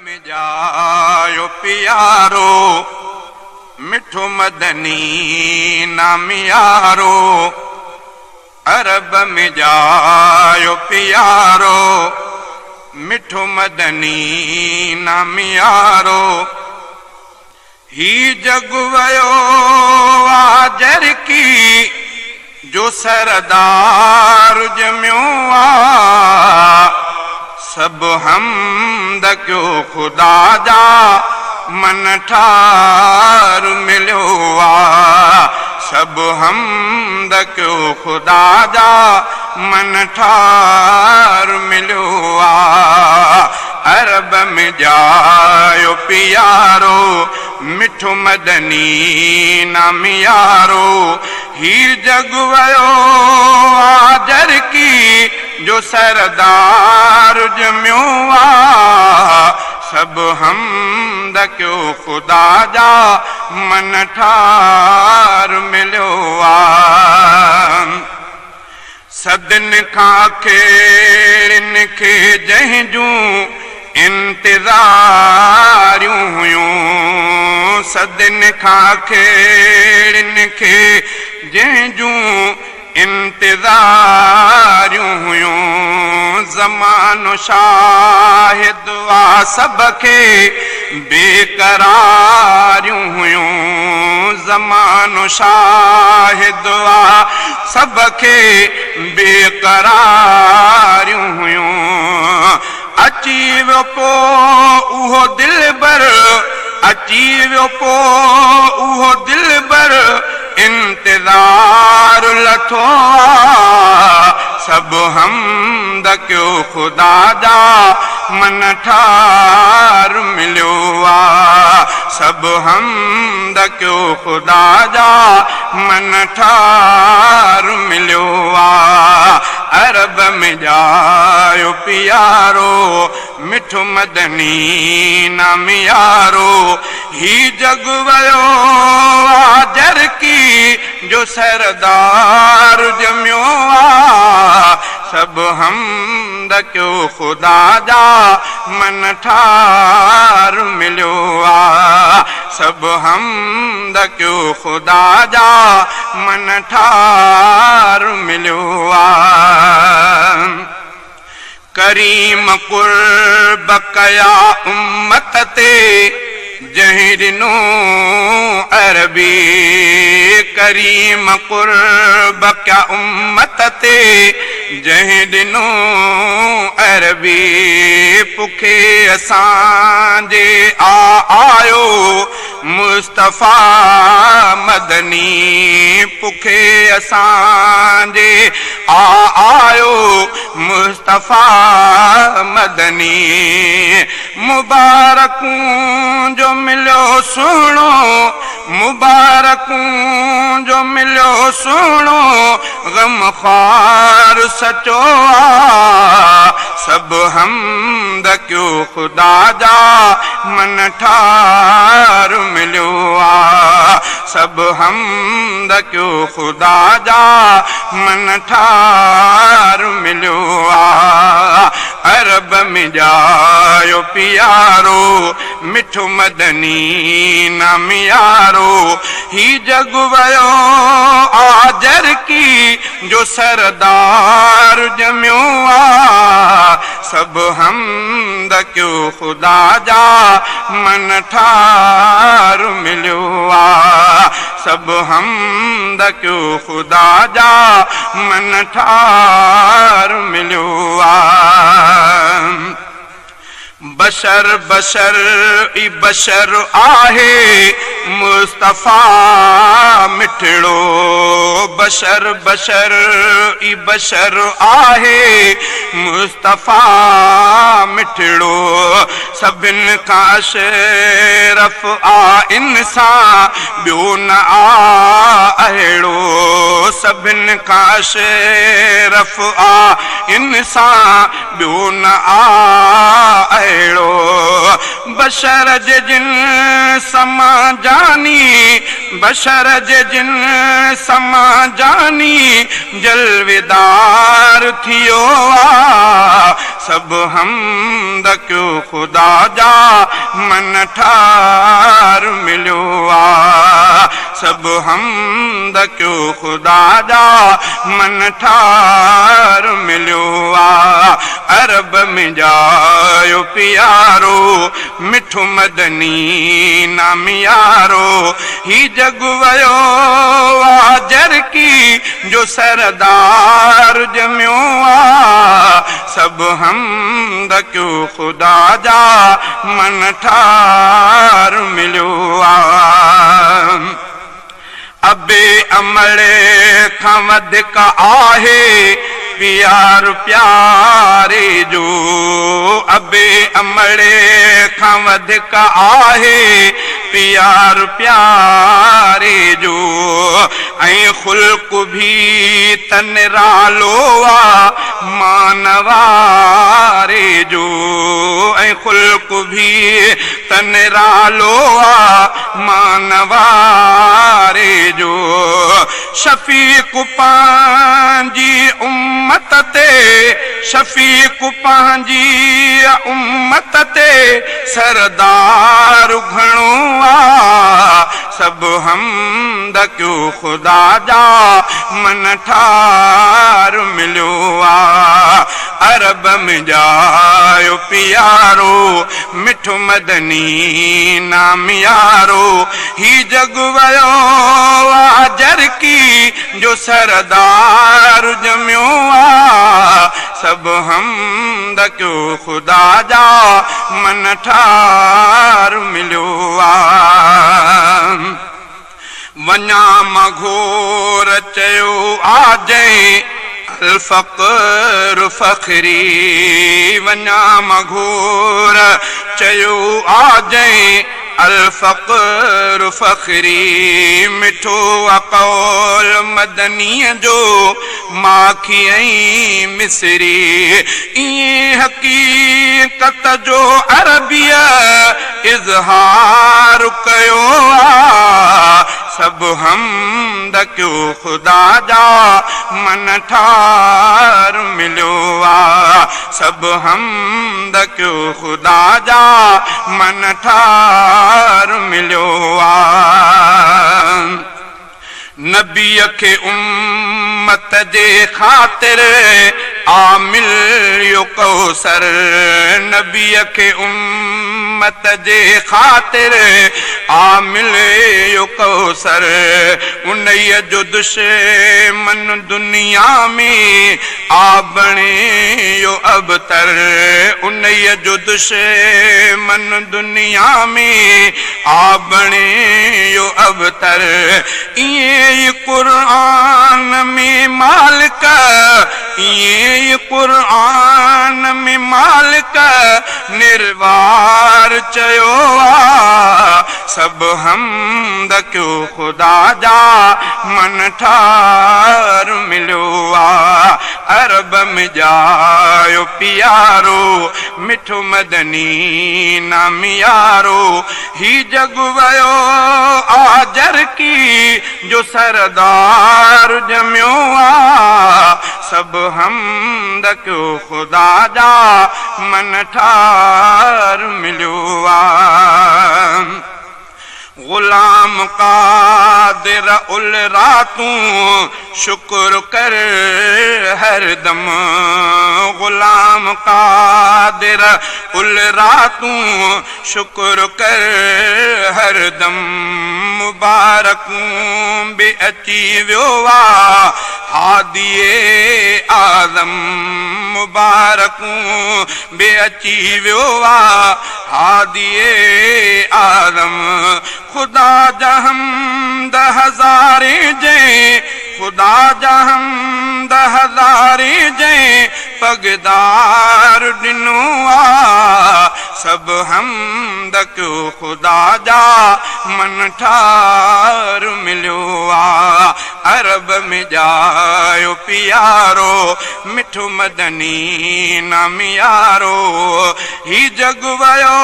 में जायो प्यारो मिठो मदनी नाम यारो। अरब में जायो प्यारो मिठो मदनी नाम यारो। ही जग वयो आजर की जो सरदार जम्यो आ। सब हमद क्यों खुदा जा मन ठार मिलो आ। सब हमद क्यों खुदा जा मन ठार मिलो आ। अरब में जायो प्यारो मिठो मदनी नाम यारो। ही जग वयो आजर की जो सरदार जम्यो आ। सब हमद क्यों खुदा जा मन ठार मिलो आ। सदन खां खेड़न के जंहिंजूं इंतज़ारियूं हुयूं। सदन खां खेड़न के जंहिंजूं इंतज़ारियूं हुयूं। ज़मानो शाहिद आ सबके बेकरारियूं हुयूं। ज़मानो शाहिद आ सबके बेकरारियूं हुयूं। अची वियो पो उहो दिलबर अची वियो पो उहो दिलबर इंतज़ार लथो आ। सब हमद क्यों खुदा जा मन ठार मिलो आ। सब हमद क्यों खुदा जा मन ठार मिलो आ। अरब में जायो प्यारो मिठो मदनी नाम यारो। ही जग वयो आजर की जो सरदार जम्यो आ। सब हमद क्यों खुदा जा मन ठार मिलो आ। सब हमद क्यों खुदा जा मन ठार मिलो आ। करीम कुर्ब कया उम्मत ते जहीं ॾिनो अरबी। करीम कुर्ब क्या उम्मत ते जहीं ॾिनो अरबी। पुखे असांजे आयो मुस्तफ़ा मदनी। पुखे असांजे आयो मुस्तफ़ा मदनी। मुबारकूं जो मिलो सुनो मुबारकूं जो मिलो सुनो गमख़्वार सचो आ। सब हमद क्यों खुदा जा मन ठार मिलो आ। सब हमद क्यों खुदा जा मन ठार मिलो आ। अरब में जायो प्यारो मिठो मदनी नाम यारो। ही जग वयो आजर की जो सरदार जम्यो आ। सब हमद क्यों खुदा जा मन ठार मिलो आ। सब हमद क्यों खुदा जा मन ठार मिलो आ। बशर बशर ई बशर आहे मुस्तफ़ा मिठड़ो। बशर बशर ई बशर आहे मुस्तफ़ा मिठड़ो। सभिन खां शेरफ आ इंसान ॿियो न आ अहिड़ो। सभिन खां शेरफ आ इंसान ॿियो न आ अहिड़ो। बशर जे जिन समा जानी बशर जे जिन समा जानी जलवेदार थियो सब हमद क्यों खुदा जा मन ठार मिलो सब हमद क्यों खुदा जा मन ठार मिलो अरब में जायो प्यारो मिठो मदनी नाम यारो ही जग वयो आजर की जो सरदार जम्यो सब हमद क्यों खुदा जा मन ठार मिलो अबे अमले खां वधीक आहे प्यार प्यारे जो अबे अमले खां वधीक आहे प्यार प्यारे जो ऐं खुल्क भी तन रालो मानवारे जो ऐं खुल्क भी तन रालो मानवारे जो शफीक पांजी उम्मत ते शफीक पांजी उम्मत ते सरदार घणो सब हमद क्यों खुदा जा मन ठार मिलो अरब में जायो प्यारो मिठो मदनी नाम यारो ही जग वयो आजर की जो सरदार जम्यो सब हमद क्यों खुदा जा मन ठार मिलो वञा मघोर चयो आजे अलफकर फखरी वञा मघोर चयो आजे अलफकर फखरी मिठो अकौल मदनी जो माखी ऐं मिसरी इए हकीकत जो अरबिया इज़हार कयो सब हमद क्यों खुदा जा मन ठार मिलो सब हमद क्यों खुदा जा मन ठार मिलो नबी के उम्मत जे खातिर आमिल यो कौसर नबी के उम्मत जे खातिर आमिल यो कौसर उन्हीअ जो दुश्मन दुनिया में आबणे यो अबतर उन्हीअ जो दुश्मन दुनिया में आबणे यो अबतर ये कुरान में मालिक ये कुरान में मालिक निर्वार चयो सब हमद क्यों खुदा जा मन ठार मिलो अरब में जायो प्यारो मिठो मदनी नाम यारो ही जग वयो आजर की जो सरदार जम्यो सब हमद क्यों खुदा जा मन ठार मिलो गुलाम कादिर उल रातूं शुक्र कर हर दम गुलाम कादिर उल रातूं शुक्र कर हर दम मुबारकूं बे अची वियो हादिए आदम मुबारकूं बे अची वियो हादिए आदम खुदा जहमद हज़ारे जे खुदा जहमद हज़ारे जे पगदार दिनो सब हमद क्यों खुदा जा मन ठार मिलो अरब में जायो पियारो मिठो मदनी नामियारो ही जग वयो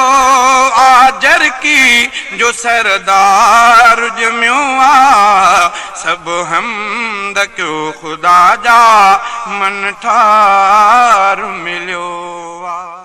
आजर की जो सरदार जम्यो आ सब हमद क्यों खुदा जा मन ठार मिलियो आ।